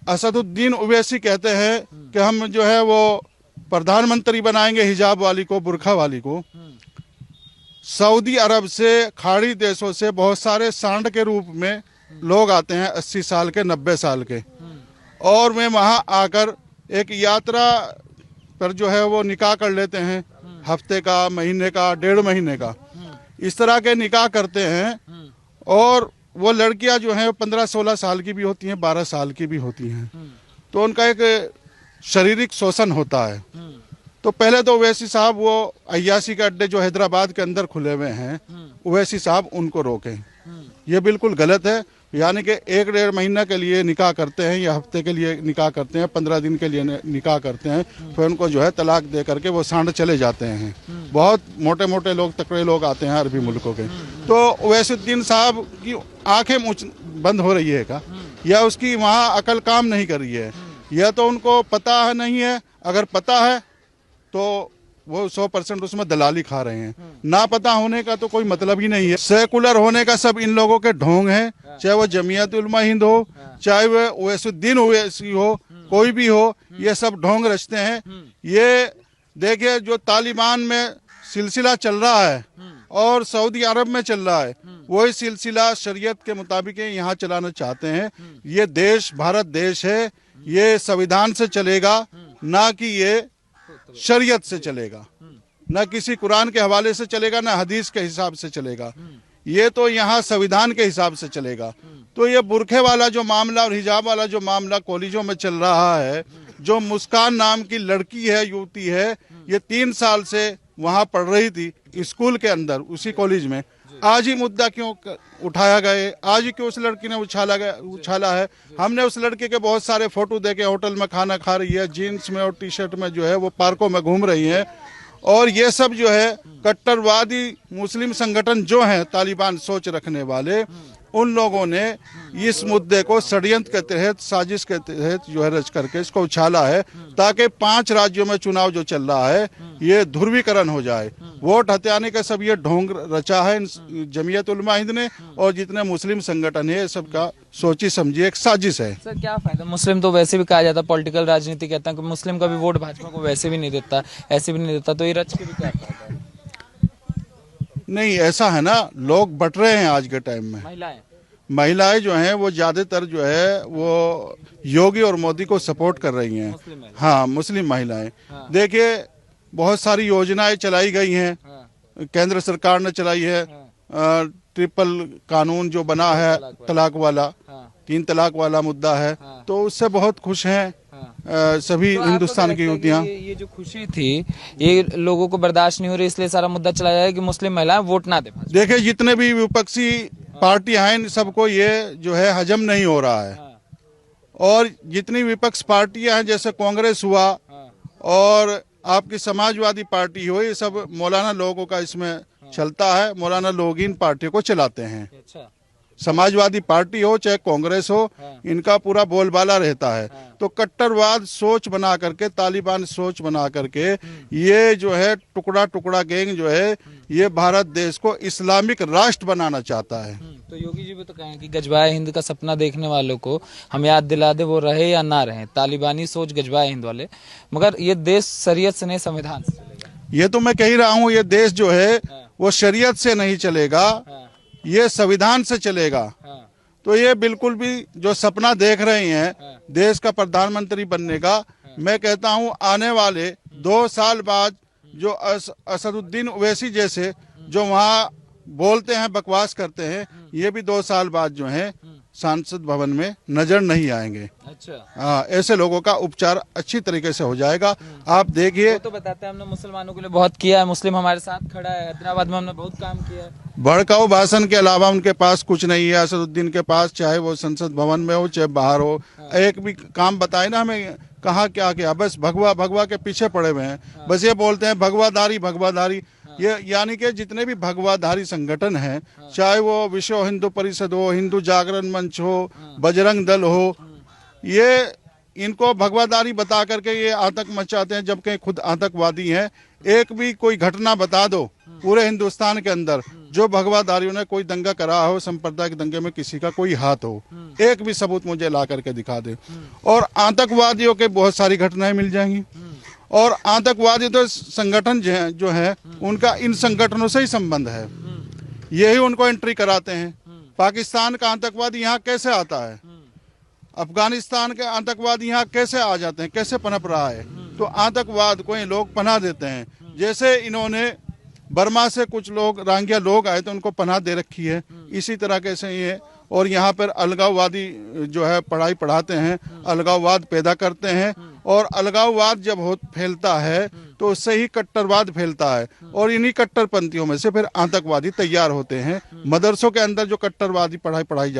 असदुद्दीन ओवैसी कहते हैं कि हम जो है वो प्रधानमंत्री बनाएंगे हिजाब वाली को, बुरखा वाली को। सऊदी अरब से, खाड़ी देशों से बहुत सारे सांड के रूप में लोग आते हैं, 80 साल के, 90 साल के, और वे वहाँ आकर एक यात्रा पर जो है वो निकाह कर लेते हैं, हफ्ते का, महीने का, 1.5 महीने का, इस तरह के निकाह करते हैं। और वो लड़कियां जो हैं 15-16 साल की भी होती हैं, 12 साल की भी होती हैं। तो उनका एक शारीरिक शोषण होता है। तो पहले तो ओवैसी साहब वो अय्यासी के अड्डे जो हैदराबाद के अंदर खुले हुए हैं, ओवैसी साहब उनको रोकें। ये बिल्कुल गलत है। यानी कि 1-1.5 महीना के लिए निकाह करते हैं या हफ्ते के लिए निकाह करते हैं, 15 दिन के लिए निकाह करते हैं, फिर उनको जो है तलाक दे करके वो सांड चले जाते हैं। बहुत मोटे मोटे लोग, तकड़े लोग आते हैं अरबी मुल्कों के। तो ओवैसुद्दीन साहब की आंखें बंद हो रही है क्या, या उसकी वहाँ अकल काम नहीं कर रही है, या तो उनको पता है नहीं है। अगर पता है तो वो 100% उसमें दलाली खा रहे हैं। ना पता होने का तो कोई मतलब ही नहीं है। सेकुलर होने का सब इन लोगों के ढोंग है, चाहे वो जमीयत उलमा हिंद हो, चाहे वो ओवैसुद्दीन ओवैसी हो, कोई भी हो, ये सब ढोंग रचते हैं। ये देखिए जो तालिबान में सिलसिला चल रहा है और सऊदी अरब में चल रहा है, वही सिलसिला शरीयत के मुताबिक यहाँ चलाना चाहते हैं। ये देश भारत देश है, ये संविधान से चलेगा, ना कि ये शरीयत से चलेगा, ना किसी कुरान के हवाले से चलेगा, ना हदीस के हिसाब से चलेगा। ये तो यहाँ संविधान के हिसाब से चलेगा। तो ये बुरखे वाला जो मामला और हिजाब वाला जो मामला कॉलेजों में चल रहा है, जो मुस्कान नाम की लड़की है, युवती है, ये 3 साल से वहाँ पढ़ रही थी स्कूल के अंदर, उसी कॉलेज में। आज ही मुद्दा क्यों उठाया गया, आज ही क्यों उस लड़की ने उछाला है। हमने उस लड़के के बहुत सारे फोटो देखे, होटल में खाना खा रही है, जीन्स में और टी-शर्ट में जो है वो पार्कों में घूम रही है। और ये सब जो है कट्टरवादी मुस्लिम संगठन जो हैं, तालिबान सोच रखने वाले, उन लोगों ने इस मुद्दे को षड्यंत्र के तहत, साजिश के तहत जो है रच करके इसको उछाला है, ताकि 5 राज्यों में चुनाव जो चल रहा है ये ध्रुवीकरण हो जाए। वोट हथियाने का सब ये ढोंग रचा है जमीयत उलमा हिंद ने, और जितने मुस्लिम संगठन है सबका सोची समझी एक साजिश है। सर क्या फायदा, मुस्लिम तो वैसे भी कहा जाता है, पॉलिटिकल राजनीति कहते हैं कि मुस्लिम का भी वोट भाजपा को वैसे भी नहीं देता, ऐसे भी नहीं देता, तो ये रच के भी क्या फायदा है? नहीं, ऐसा है ना, लोग बट रहे हैं आज के टाइम में। महिलाएं जो हैं वो ज्यादातर जो है वो योगी और मोदी को सपोर्ट कर रही हैं। हाँ, मुस्लिम महिलाएं। देखिए बहुत सारी योजनाएं चलाई गई हैं, केंद्र सरकार ने चलाई है। ट्रिपल कानून जो बना है, तलाक वाला, 3 तलाक वाला मुद्दा है, तो उससे बहुत खुश हैं सभी तो हिंदुस्तान की युवतियाँ। ये जो खुशी थी, ये लोगों को बर्दाश्त नहीं हो रही, इसलिए सारा मुद्दा चलाया जाए कि मुस्लिम महिलाएं वोट ना दे। देखिए जितने भी विपक्षी पार्टियां हैं, इन सबको ये जो है हजम नहीं हो रहा है। और जितनी विपक्ष पार्टियां हैं, जैसे कांग्रेस हुआ और आपकी समाजवादी पार्टी हो, ये सब मौलाना लोगों का इसमें चलता है। मौलाना लोग इन पार्टियों को चलाते हैं। समाजवादी पार्टी हो चाहे कांग्रेस हो, इनका पूरा बोलबाला रहता है। तो कट्टरवाद सोच बना करके, तालिबान सोच बना करके, ये जो है टुकड़ा टुकड़ा गैंग जो है, ये भारत देश को इस्लामिक राष्ट्र बनाना चाहता है। तो योगी जी भी तो कहें कि गजबाए हिंद का सपना देखने वालों को हम याद दिला दे, वो रहे या ना रहे, तालिबानी सोच गजबाए हिंद वाले, मगर ये देश शरीयत से नहीं संविधान से चलेगा। ये तो मैं कह ही रहा हूँ, ये देश जो है वो शरीयत से नहीं चलेगा, ये संविधान से चलेगा। तो ये बिल्कुल भी जो सपना देख रहे हैं देश का प्रधानमंत्री बनने का, मैं कहता हूँ आने वाले 2 साल बाद जो असदुद्दीन ओवैसी जैसे जो वहाँ बोलते हैं, बकवास करते हैं, ये भी 2 साल बाद जो है सांसद भवन में नजर नहीं आएंगे। अच्छा, हाँ, ऐसे लोगों का उपचार अच्छी तरीके से हो जाएगा। आप देखिए, तो बताते हैं हमने मुसलमानों के लिए बहुत किया है, मुस्लिम हमारे साथ खड़ा है, हैदराबाद में हमने बहुत काम किया है। भड़काऊ भाषण के अलावा उनके पास कुछ नहीं है। असदुद्दीन के पास, चाहे वो संसद भवन में हो चाहे बाहर हो, एक भी काम बताए ना हमें, कहाँ क्या किया। बस भगवा भगवा के पीछे पड़े हुए हैं। बस ये बोलते हैं भगवाधारी भगवाधारी। ये यानी कि जितने भी भगवाधारी संगठन हैं, चाहे वो विश्व हिंदू परिषद हो, हिंदू जागरण मंच हो, बजरंग दल हो, ये इनको भगवाधारी बता करके ये आतंक मचाते हैं, जबकि खुद आतंकवादी हैं। एक भी कोई घटना बता दो पूरे हिंदुस्तान के अंदर, जो भगवाधारियों ने कोई दंगा करा हो, सांप्रदायिक दंगे में किसी का कोई हाथ हो, एक भी सबूत मुझे ला करके दिखा दे। और आतंकवादियों के बहुत सारी घटनाएं मिल जाएंगी। और आतंकवादी तो संगठन जो है उनका इन संगठनों से ही संबंध है, यही उनको एंट्री कराते हैं। पाकिस्तान का आतंकवादी यहाँ कैसे आता है, अफगानिस्तान के आतंकवादी यहाँ कैसे आ जाते हैं, कैसे पनप रहा है। तो आतंकवाद को ये लोग पनाह देते हैं। जैसे इन्होंने बर्मा से कुछ लोग रोहिंग्या लोग आए तो उनको पनाह दे रखी है, इसी तरह कैसे ये और यहाँ पर अलगाववादी जो है पढ़ाई पढ़ाते हैं, अलगाववाद पैदा करते हैं। और अलगाववाद जब फैलता है तो उससे ही कट्टरवाद फैलता है और इन्हीं कट्टरपंथियों में से फिर आतंकवादी तैयार होते हैं। मदरसों के अंदर जो कट्टरवादी पढ़ाई